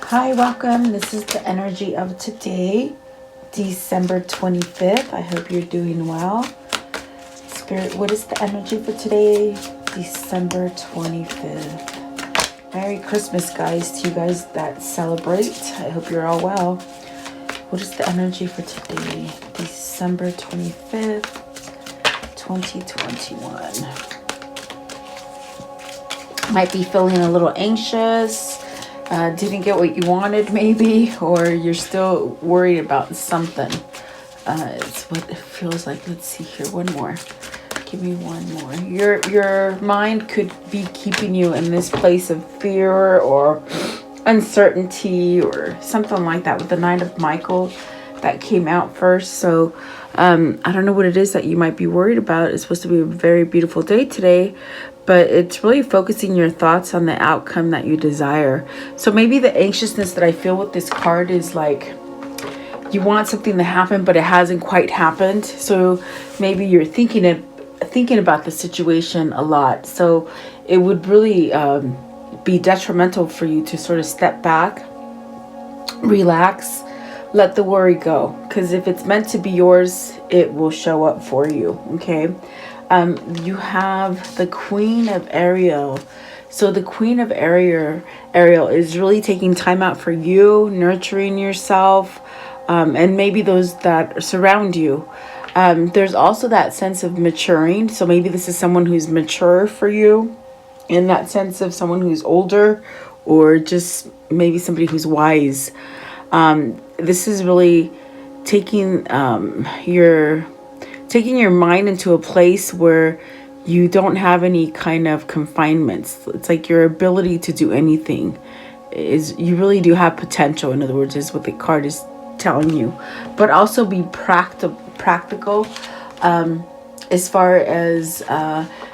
Hi, welcome. This is the energy of today, December 25th. I hope you're doing well. Spirit, what is the energy for today, December 25th? Merry Christmas, guys, to you guys that celebrate. I hope you're all well. What is the energy for today, December 25th, 2021? Might be feeling a little anxious. Didn't get what you wanted maybe, or you're still worried about something. It's what it feels like. Let's see here. One more. Give me one more. Your mind could be keeping you in this place of fear or uncertainty or something like that with the Knight of Michael that came out first. So I don't know what it is that you might be worried about. It's supposed to be a very beautiful day today, but it's really focusing your thoughts on the outcome that you desire. So maybe the anxiousness that I feel with this card is like you want something to happen, but it hasn't quite happened. So maybe you're thinking about the situation a lot. So it would really be detrimental for you to sort of step back, relax, let the worry go. Because if it's meant to be yours, it will show up for you. Okay. You have the Queen of Ariel. So the Queen of Ariel is really taking time out for you, nurturing yourself, and maybe those that surround you. There's also that sense of maturing. So maybe this is someone who's mature for you, in that sense of someone who's older, or just maybe somebody who's wise. This is really taking your mind into a place where you don't have any kind of confinements. It's like your ability to do anything is, you really do have potential, in other words, is what the card is telling you. But also be practical as far as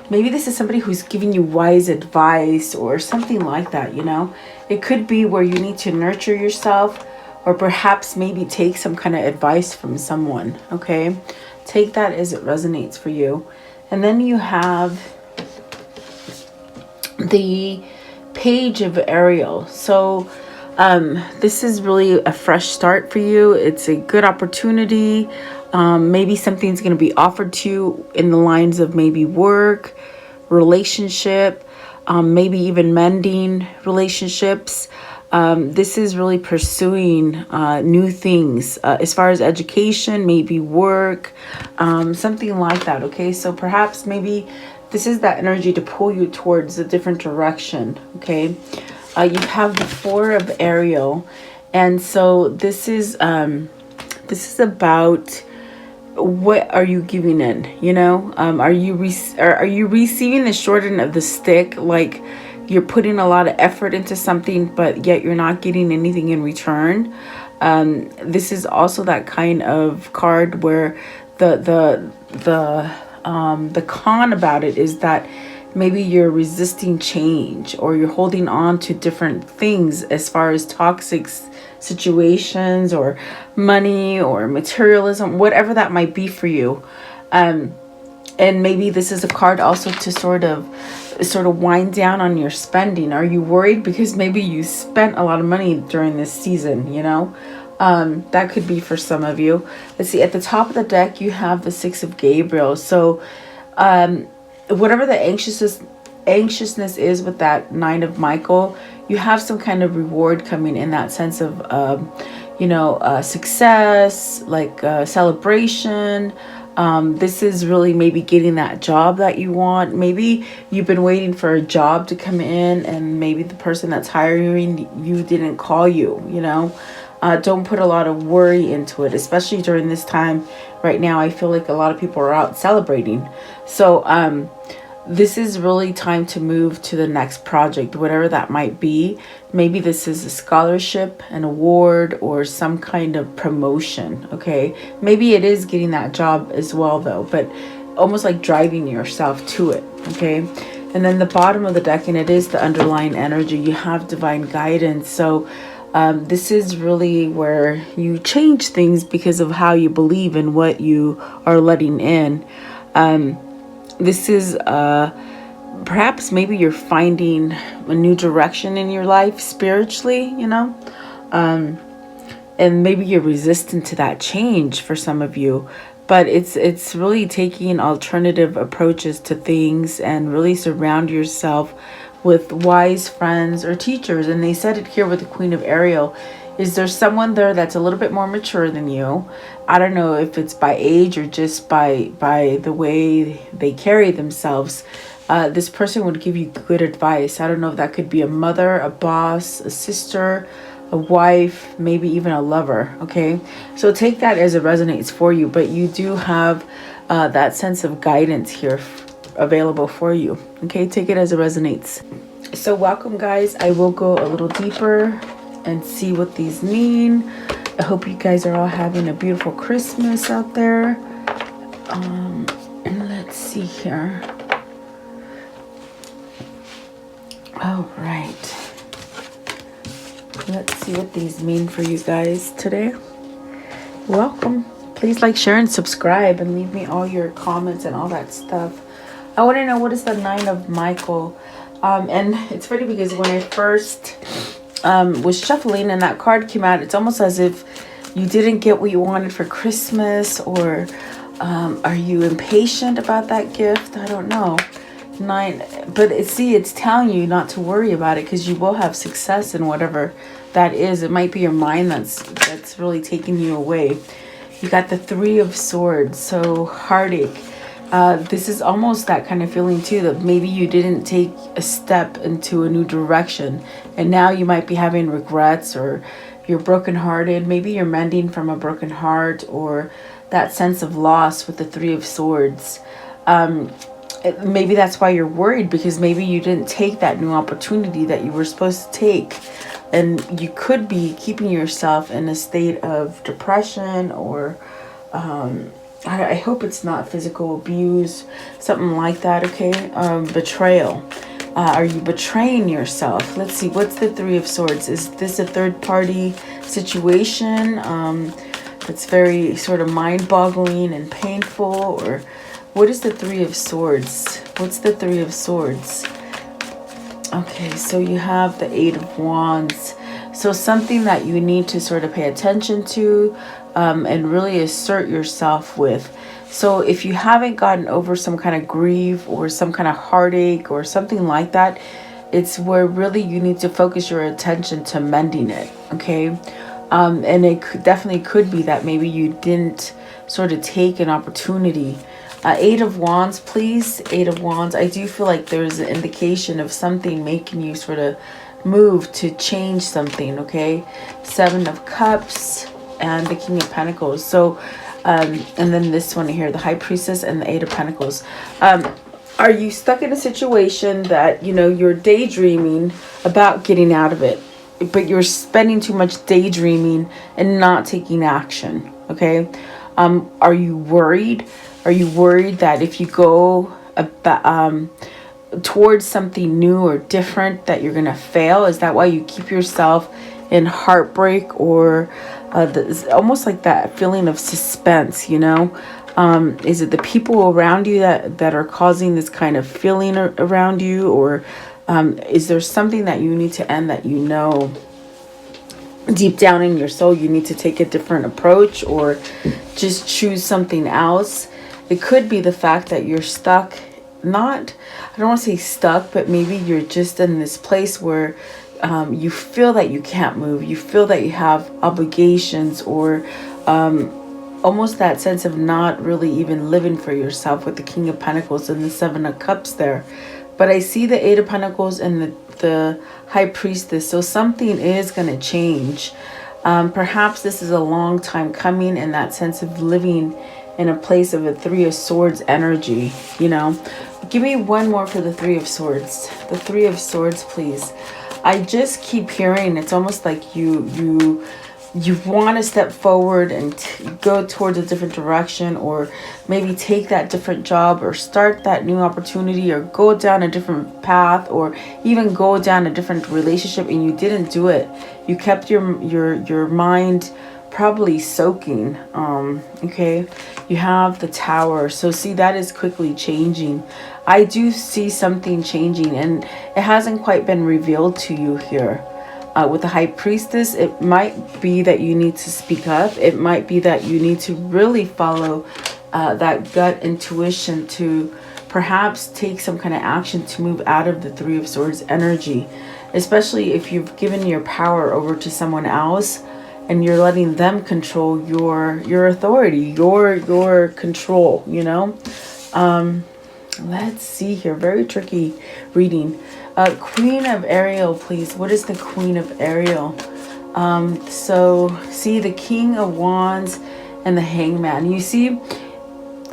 maybe this is somebody who's giving you wise advice or something like that, you know. It could be where you need to nurture yourself, or perhaps maybe take some kind of advice from someone. Okay, take that as it resonates for you. And then you have the Page of Ariel. So this is really a fresh start for you. It's a good opportunity. Maybe something's going to be offered to you in the lines of maybe work, relationship, maybe even mending relationships. This is really pursuing new things as far as education, maybe work, something like that. Okay, so perhaps maybe this is that energy to pull you towards a different direction. Okay, you have the Four of Ariel, and so this is about what are you giving in? You know, are you receiving the short end of the stick? Like, you're putting a lot of effort into something, but yet you're not getting anything in return. This is also that kind of card where the con about it is that maybe you're resisting change, or you're holding on to different things as far as toxic situations or money or materialism, whatever that might be for you. And maybe this is a card also to sort of wind down on your spending. Are you worried because maybe you spent a lot of money during this season, you know? That could be for some of you. Let's see, at the top of the deck, you have the Six of Gabriel. So whatever the anxiousness is with that Nine of Michael, you have some kind of reward coming in that sense of, success, like celebration. This is really maybe getting that job that you want. Maybe you've been waiting for a job to come in, and maybe the person that's hiring you didn't call you, you know. Don't put a lot of worry into it, especially during this time right now. I feel like a lot of people are out celebrating. So this is really time to move to the next project, whatever that might be. Maybe this is a scholarship, an award, or some kind of promotion. Okay, maybe it is getting that job as well, though, but almost like driving yourself to it. Okay, and then the bottom of the deck, and it is the underlying energy, you have divine guidance. So this is really where you change things because of how you believe and what you are letting in. This is perhaps maybe you're finding a new direction in your life spiritually, you know. And maybe you're resistant to that change for some of you, but it's really taking alternative approaches to things and really surround yourself with wise friends or teachers. And they said it here with the Queen of Ariel. Is there someone there that's a little bit more mature than you? I don't know if it's by age or just by the way they carry themselves. This person would give you good advice. I don't know if that could be a mother, a boss, a sister, a wife, maybe even a lover. Okay, so take that as it resonates for you, but you do have that sense of guidance here available for you. Okay, take it as it resonates. So welcome, guys. I will go a little deeper and see what these mean. I hope you guys are all having a beautiful Christmas out there. Let's see here. All right. Let's see what these mean for you guys today. Welcome. Please like, share, and subscribe, and leave me all your comments and all that stuff. I want to know, what is the Nine of Michael? And it's funny because when I first was shuffling and that card came out, it's almost as if you didn't get what you wanted for Christmas, or are you impatient about that gift? I don't know. Nine, but it's telling you not to worry about it, because you will have success in whatever that is. It might be your mind that's really taking you away. You got the Three of Swords, so heartache. This is almost that kind of feeling too, that maybe you didn't take a step into a new direction, and now you might be having regrets, or you're brokenhearted. Maybe you're mending from a broken heart, or that sense of loss with the Three of Swords. Maybe that's why you're worried, because maybe you didn't take that new opportunity that you were supposed to take, and you could be keeping yourself in a state of depression, or I hope it's not physical abuse, something like that. Okay, betrayal. Are you betraying yourself? Let's see, what's the Three of Swords? Is this a third party situation that's very sort of mind-boggling and painful? Or what is the Three of Swords? What's the Three of Swords? Okay, so you have the Eight of Wands. So something that you need to sort of pay attention to and really assert yourself with. So if you haven't gotten over some kind of grief or some kind of heartache or something like that, it's where really you need to focus your attention to mending it. Okay, and it definitely could be that maybe you didn't sort of take an opportunity. Eight of Wands, please. Eight of Wands. I do feel like there's an indication of something making you sort of move to change something. Okay, Seven of Cups and the King of Pentacles. So and then this one here, the High Priestess and the Eight of Pentacles. Are you stuck in a situation that, you know, you're daydreaming about getting out of it, but you're spending too much daydreaming and not taking action? Okay, are you worried? Are you worried that if you go about, towards something new or different, that you're gonna fail? Is that why you keep yourself in heartbreak, or almost like that feeling of suspense, you know? Is it the people around you that are causing this kind of feeling around you? Or is there something that you need to end, that you know deep down in your soul you need to take a different approach, or just choose something else? It could be the fact that you're stuck, I don't want to say stuck, but maybe you're just in this place where you feel that you can't move. You feel that you have obligations, or almost that sense of not really even living for yourself with the King of Pentacles and the Seven of Cups there. But I see the Eight of Pentacles and the High Priestess. So something is going to change. Perhaps this is a long time coming, in that sense of living in a place of a Three of Swords energy, you know. Give me one more for the Three of Swords. The Three of Swords, please. I just keep hearing, it's almost like you want to step forward and go towards a different direction, or maybe take that different job, or start that new opportunity, or go down a different path, or even go down a different relationship, and you didn't do it. You kept your mind probably soaking. Okay, you have the Tower. So see, that is quickly changing. I do see something changing, and it hasn't quite been revealed to you here. With the High Priestess, it might be that you need to speak up. It might be that you need to really follow that gut intuition to perhaps take some kind of action to move out of the Three of Swords energy, especially if you've given your power over to someone else and you're letting them control your authority, your control, you know. Let's see here. Very tricky reading. Queen of Ariel, please. What is the Queen of Ariel? So see the King of Wands and the Hangman. You see,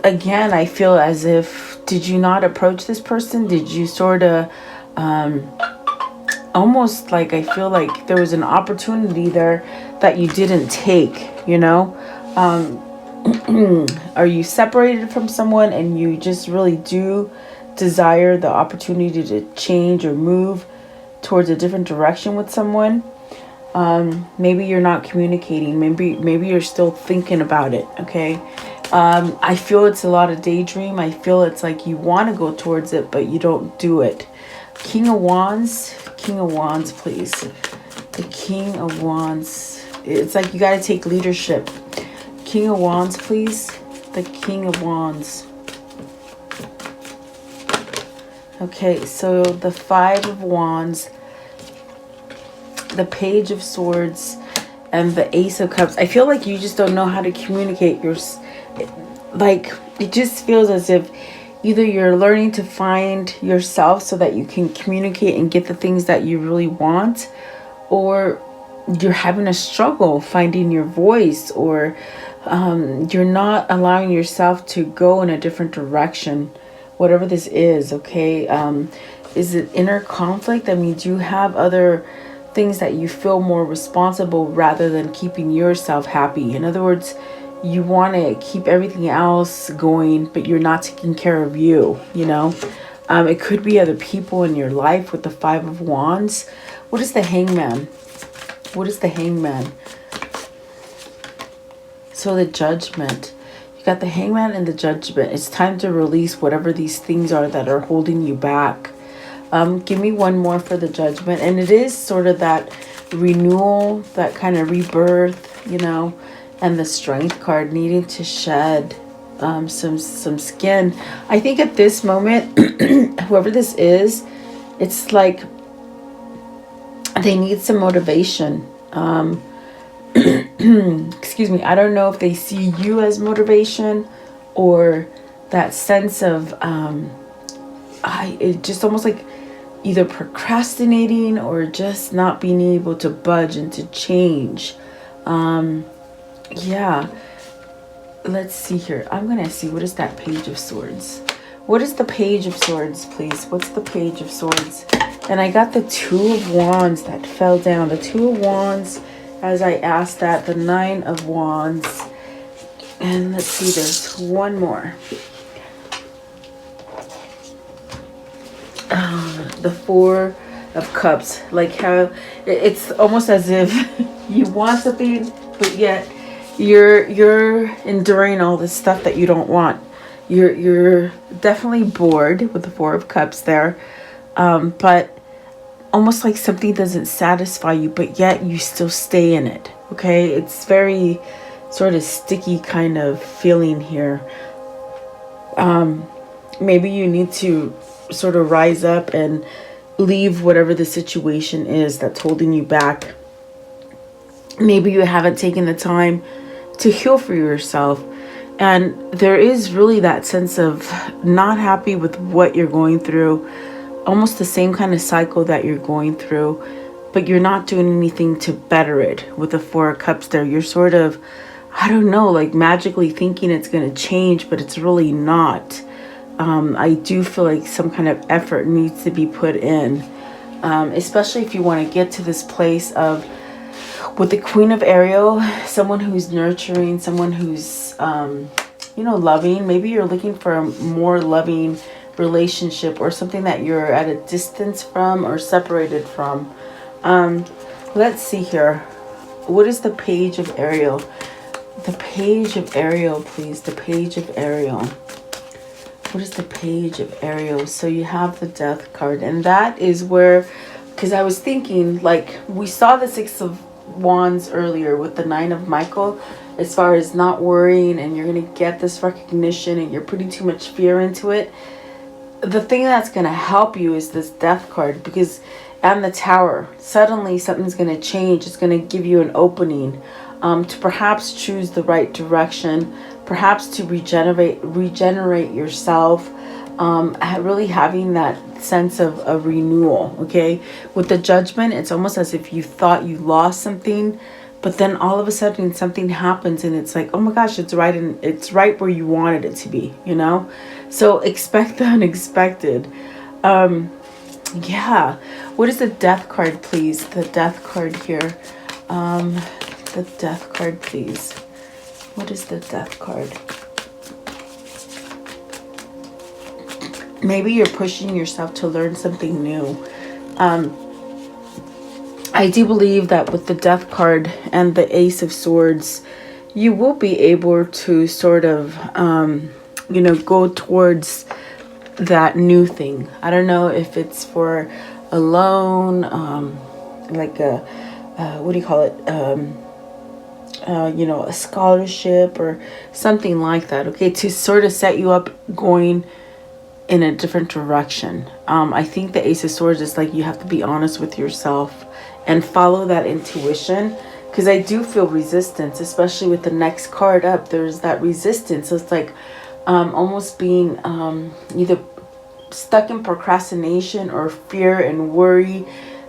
again, I feel as if, did you not approach this person? Did you sort of almost like, I feel like there was an opportunity there that you didn't take, you know? Are you separated from someone and you just really do desire the opportunity to change or move towards a different direction with someone? Maybe you're not communicating. Maybe you're still thinking about it. Okay. I feel it's a lot of daydream. I feel it's like you want to go towards it, but you don't do it. King of Wands, please. The King of Wands. It's like you got to take leadership. King of Wands, please. The King of Wands. Okay, so the Five of Wands, the Page of Swords, and the Ace of Cups. I feel like you just don't know how to communicate. Like, it just feels as if either you're learning to find yourself so that you can communicate and get the things that you really want, or you're having a struggle finding your voice, or you're not allowing yourself to go in a different direction. Whatever this is, okay? Is it inner conflict? I mean, do you have other things that you feel more responsible rather than keeping yourself happy? In other words, you want to keep everything else going, but you're not taking care of you, you know? It could be other people in your life with the Five of Wands. What is the Hangman? What is the Hangman? So the Judgment. You got the Hangman and the Judgment. It's time to release whatever these things are that are holding you back. Give me one more for the Judgment. And it is sort of that renewal, that kind of rebirth, you know, and the Strength card, needing to shed some skin. I think at this moment, whoever this is, it's like they need some motivation. Excuse me, I don't know if they see you as motivation, or that sense of it just almost like either procrastinating or just not being able to budge and to change. Yeah, let's see here. I'm gonna see, what is that Page of Swords? What is the Page of Swords, please? What's the Page of Swords? And I got the Two of Wands that fell down. The Two of Wands, as I asked that, the Nine of Wands, and let's see, there's one more. The Four of Cups. Like how it's almost as if you want something, but yet you're enduring all this stuff that you don't want. You're definitely bored with the Four of Cups there, but almost like something doesn't satisfy you, but yet you still stay in it. Okay, it's very sort of sticky kind of feeling here. Maybe you need to sort of rise up and leave whatever the situation is that's holding you back. Maybe you haven't taken the time to heal for yourself, and there is really that sense of not happy with what you're going through, almost the same kind of cycle that you're going through, but you're not doing anything to better it. With the Four of Cups there, you're sort of, I don't know, like magically thinking it's going to change, but it's really not. I do feel like some kind of effort needs to be put in, especially if you want to get to this place of, with the Queen of Ariel, someone who's nurturing, someone who's, you know, loving. Maybe you're looking for a more loving relationship, or something that you're at a distance from or separated from. Let's see here. What is the Page of Ariel? The Page of Ariel, please. The Page of Ariel. What is the Page of Ariel? So you have the Death card, and that is where because I was thinking, like, we saw the Six of Wands earlier with the Nine of Michael, as far as not worrying and you're going to get this recognition and you're putting too much fear into it. The thing that's going to help you is this Death card, because and the Tower, suddenly something's going to change. It's going to give you an opening to perhaps choose the right direction, perhaps to regenerate yourself, really having that sense of a renewal. Okay, with the Judgment, it's almost as if you thought you lost something, but then all of a sudden something happens and it's like, oh my gosh, it's right, and it's right where you wanted it to be, you know. So expect the unexpected. Yeah, what is the Death card, please? The Death card here. The Death card, please. What is the Death card? Maybe you're pushing yourself to learn something new. I do believe that with the Death card and the Ace of Swords, you will be able to sort of, you know, go towards that new thing. I don't know if it's for a loan, like a, what do you call it? You know, a scholarship or something like that. Okay, to sort of set you up going in a different direction. I think the Ace of Swords is like, you have to be honest with yourself and follow that intuition, because I do feel resistance, especially with the next card up. There's that resistance. So it's like almost being either stuck in procrastination or fear and worry,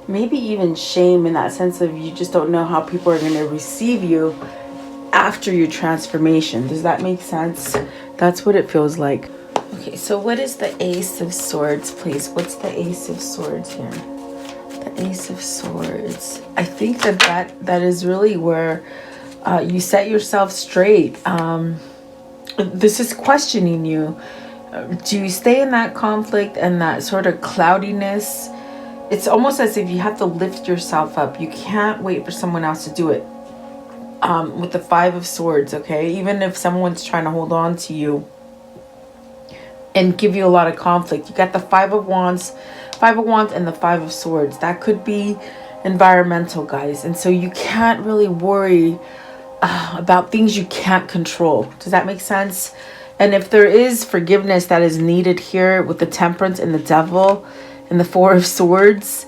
maybe even shame, in that sense of you just don't know how people are going to receive you after your transformation. Does that make sense? That's what it feels like. Okay, so what is the Ace of Swords, please? What's the Ace of Swords here? The Ace of Swords. I think that is really where you set yourself straight. This is questioning you. Do you stay in that conflict and that sort of cloudiness? It's almost as if you have to lift yourself up. You can't wait for someone else to do it. With the Five of Swords, okay? Even if someone's trying to hold on to you and give you a lot of conflict. You got the Five of Wands and the Five of Swords. That could be environmental, guys. And so you can't really worry about things you can't control. Does that make sense? And if there is forgiveness that is needed here with the Temperance and the Devil and the Four of Swords,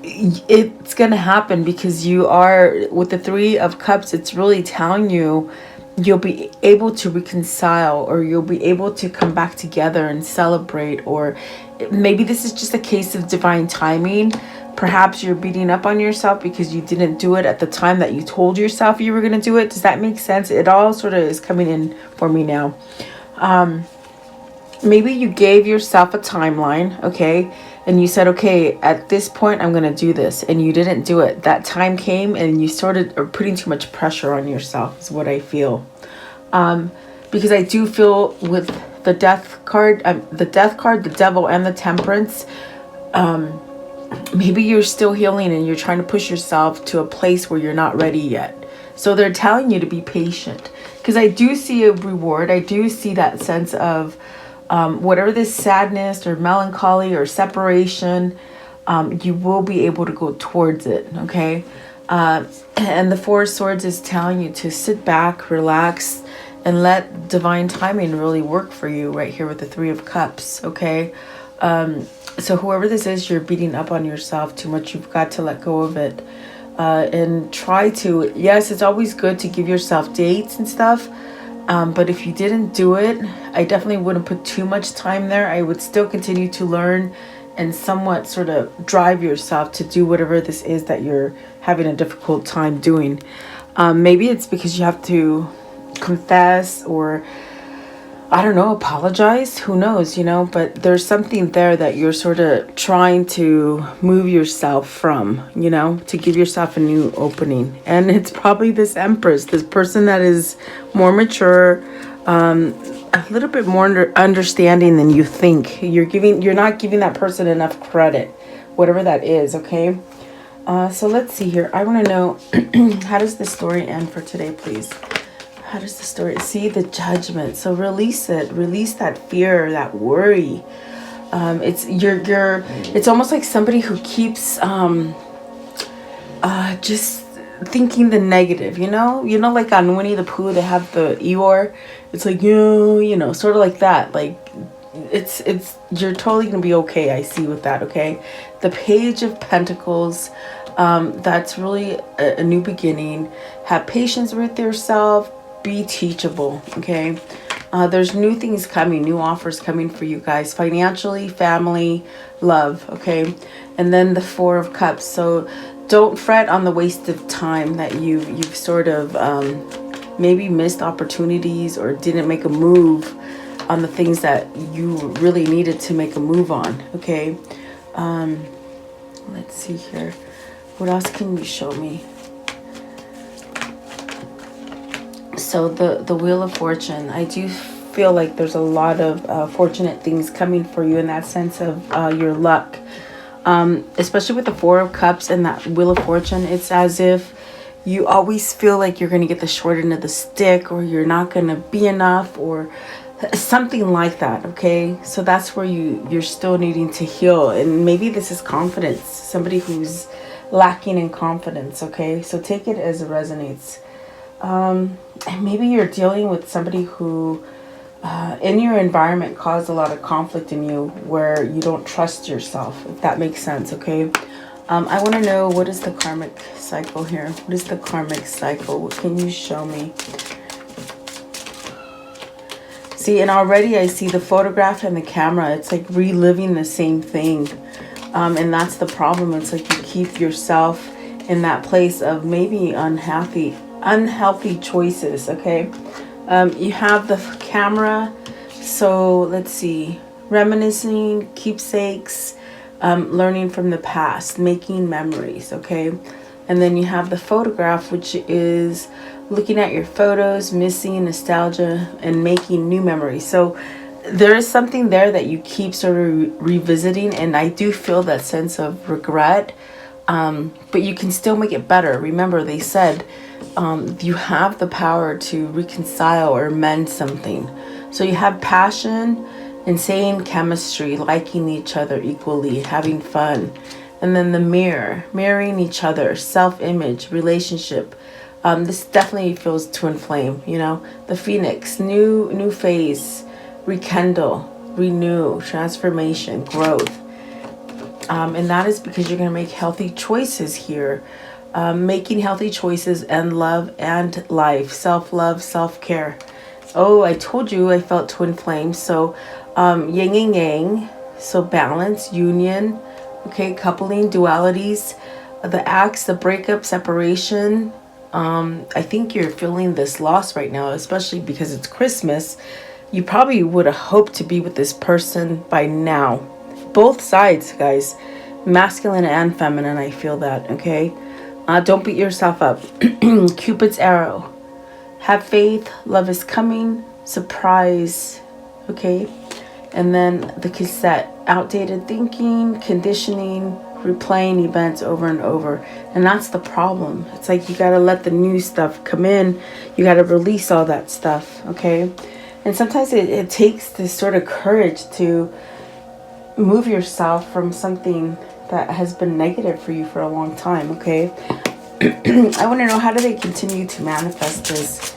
it's going to happen, because you are, with the Three of Cups, it's really telling you you'll be able to reconcile, or you'll be able to come back together and celebrate. Or maybe this is just a case of divine timing. Perhaps you're beating up on yourself because you didn't do it at the time that you told yourself you were going to do it. Does that make sense? It all sort of is coming in for me now. Maybe you gave yourself a timeline, okay? And you said, okay, at this point, I'm going to do this. And you didn't do it. That time came and you started putting too much pressure on yourself, is what I feel. Because I do feel with the Death card, the Devil, and the Temperance, maybe you're still healing and you're trying to push yourself to a place where you're not ready yet. So they're telling you to be patient, because I do see a reward. I do see that sense of whatever this sadness or melancholy or separation, you will be able to go towards it, okay? And the Four of Swords is telling you to sit back, relax, and let divine timing really work for you right here with the Three of Cups, okay? So whoever this is, you're beating up on yourself too much. You've got to let go of it. And try to, yes, it's always good to give yourself dates and stuff. But if you didn't do it, I definitely wouldn't put too much time there. I would still continue to learn and somewhat sort of drive yourself to do whatever this is that you're having a difficult time doing. Maybe it's because you have to confess, or I don't know, apologize. Who knows, you know, but there's something there that you're sort of trying to move yourself from, you know, to give yourself a new opening. And it's probably this Empress, this person that is more mature, a little bit more understanding than you think. You're not giving that person enough credit, whatever that is, okay? So let's see here. I want to know, how does the story end for today, please? How does the story see the Judgment? So release it. Release that fear, that worry. It's almost like somebody who keeps just thinking the negative, like on Winnie the Pooh, they have the Eeyore. It's like, sort of like that. Like, you're totally gonna be okay. I see with that. Okay, the Page of Pentacles, that's really a new beginning. Have patience with yourself, be teachable. Okay, there's new things coming, new offers coming for you guys, financially, family, love. Okay, and then the Four of Cups. So don't fret on the waste of time that you've sort of maybe missed opportunities or didn't make a move on the things that you really needed to make a move on. Okay, let's see here. What else can you show me? So the Wheel of Fortune, I do feel like there's a lot of fortunate things coming for you in that sense of your luck. Especially with the Four of Cups and that Wheel of Fortune, it's as if you always feel like you're going to get the short end of the stick, or you're not going to be enough, or something like that. Okay, so that's where you're still needing to heal, and maybe this is confidence, somebody who's lacking in confidence. Okay, so take it as it resonates. And maybe you're dealing with somebody who in your environment caused a lot of conflict in you, where you don't trust yourself, if that makes sense. Okay, I want to know, what is the karmic cycle here? What is the karmic cycle? What can you show me? See, and already I see the photograph and the camera. It's like reliving the same thing. And that's the problem. It's like you keep yourself in that place of maybe unhealthy choices. Okay, you have the camera. So let's see, reminiscing, keepsakes, learning from the past, making memories. Okay, and then you have the photograph, which is looking at your photos, missing nostalgia, and making new memories. So there is something there that you keep sort of revisiting, and I do feel that sense of regret, but you can still make it better. Remember, they said you have the power to reconcile or mend something. So you have passion, insane chemistry, liking each other equally, having fun. And then the mirror, mirroring each other, self-image, relationship. This definitely feels twin flame, the Phoenix, new phase, rekindle, renew, transformation, growth. And that is because you're going to make healthy choices here. Making healthy choices and love and life, self-love, self-care. Oh, I told you I felt twin flame. So yin and yang, so balance, union, okay, coupling, dualities, the acts, the breakup, separation. I think you're feeling this loss right now, especially because it's Christmas. You probably would have hoped to be with this person by now. Both sides, guys, masculine and feminine. I feel that. Okay, don't beat yourself up. Cupid's arrow. Have faith. Love is coming. Surprise. Okay, and then the cassette. Outdated thinking, conditioning, replaying events over and over. And that's the problem. It's like you got to let the new stuff come in. You got to release all that stuff. Okay, and sometimes it takes this sort of courage to move yourself from something that has been negative for you for a long time. Okay, I want to know, how do they continue to manifest this?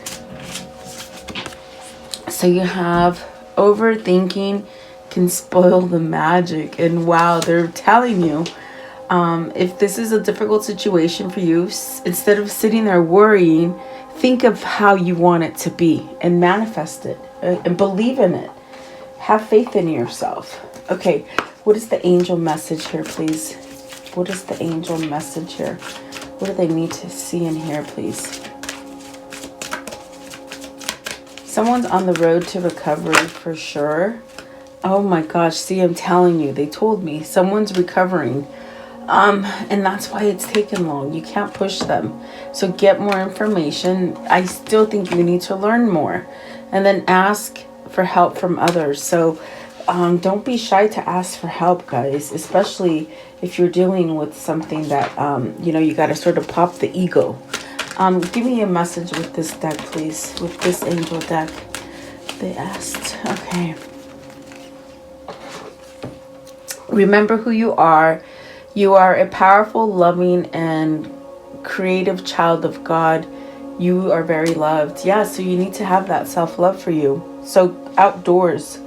So you have overthinking can spoil the magic. And wow, they're telling you, if this is a difficult situation for you, instead of sitting there worrying, think of how you want it to be and manifest it, and believe in it. Have faith in yourself. Okay, what is the angel message here, please? What is the angel message here? What do they need to see in here, please? Someone's on the road to recovery for sure. Oh my gosh, see, I'm telling you, they told me someone's recovering. And that's why it's taken long. You can't push them. So get more information. I still think you need to learn more. And then ask for help from others. So don't be shy to ask for help, guys. Especially if you're dealing with something that, you got to sort of pop the ego. Give me a message with this deck, please. With this angel deck. They asked. Okay. Remember who you are. You are a powerful, loving, and creative child of God. You are very loved. Yeah, so you need to have that self-love for you. So outdoors,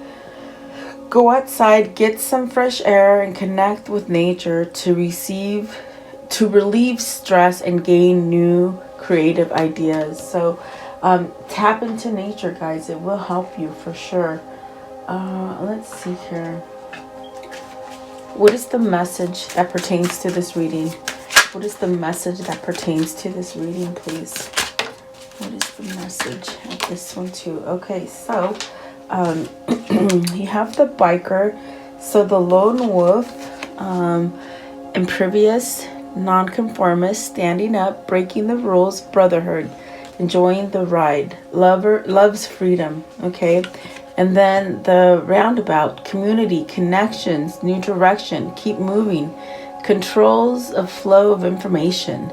go outside, get some fresh air, and connect with nature to relieve stress and gain new creative ideas. So tap into nature, guys. It will help you for sure. Let's see here. What is the message that pertains to this reading? What is the message that pertains to this reading, please? What is the message of this one too? Okay, so you have the biker. So the lone wolf, impervious, nonconformist, standing up, breaking the rules, brotherhood, enjoying the ride, loves freedom. Okay. And then the roundabout, community, connections, new direction, keep moving, controls a flow of information,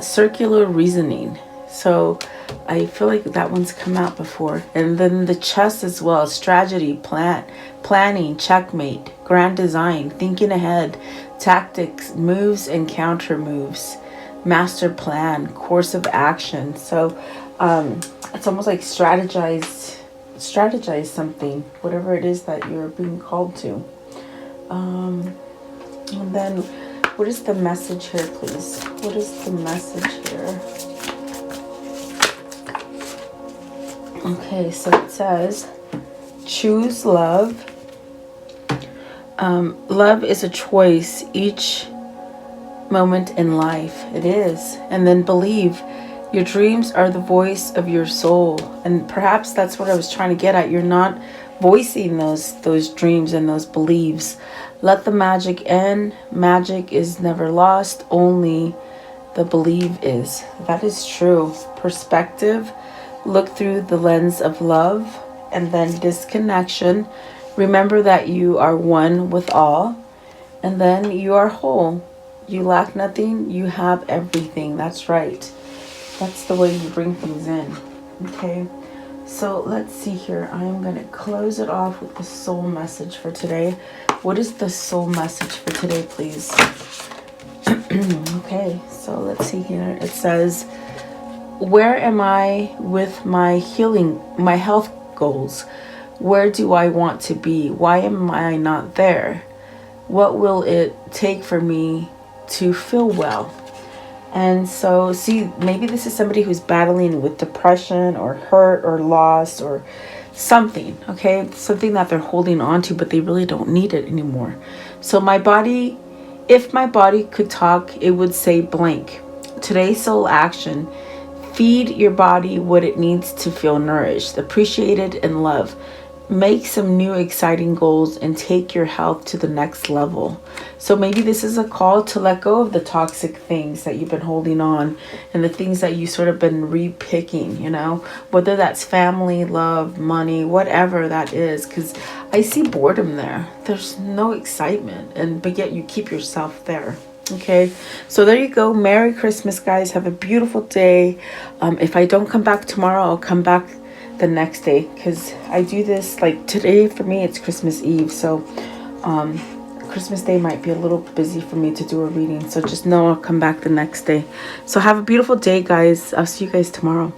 circular reasoning. So I feel like that one's come out before. And then the chess as well, strategy, planning, checkmate, grand design, thinking ahead, tactics, moves and counter moves, master plan, course of action. So it's almost like strategize something, whatever it is that you're being called to. And then what is the message here, please? What is the message here? Okay, so it says choose love. Love is a choice each moment in life. It is. And then believe. Your dreams are the voice of your soul. And perhaps that's what I was trying to get at. You're not voicing those dreams and those beliefs. Let the magic end. Magic is never lost. Only the belief is. That is true. Perspective. Look through the lens of love. And then disconnection. Remember that you are one with all. And then you are whole. You lack nothing. You have everything. That's right. That's the way you bring things in. Okay, so let's see here. I'm going to close it off with the soul message for today. What is the soul message for today, please? Okay, so let's see here. It says, where am I with my healing, my health goals? Where do I want to be? Why am I not there? What will it take for me to feel well? And so, see, maybe this is somebody who's battling with depression or hurt or loss or something, okay? Something that they're holding on to, but they really don't need it anymore. So my body, if my body could talk, it would say blank. Today's soul action, feed your body what it needs to feel nourished, appreciated, and loved. Make some new exciting goals and take your health to the next level. So maybe this is a call to let go of the toxic things that you've been holding on and the things that you sort of been repicking, you know, whether that's family, love, money, whatever that is, because I see boredom there. There's no excitement, but yet you keep yourself there. Okay, so there you go. Merry Christmas, guys. Have a beautiful day. If I don't come back tomorrow, I'll come back the next day, because I do this like today. For me, it's Christmas Eve, so Christmas Day might be a little busy for me to do a reading, so just know I'll come back the next day. So have a beautiful day, guys. I'll see you guys tomorrow.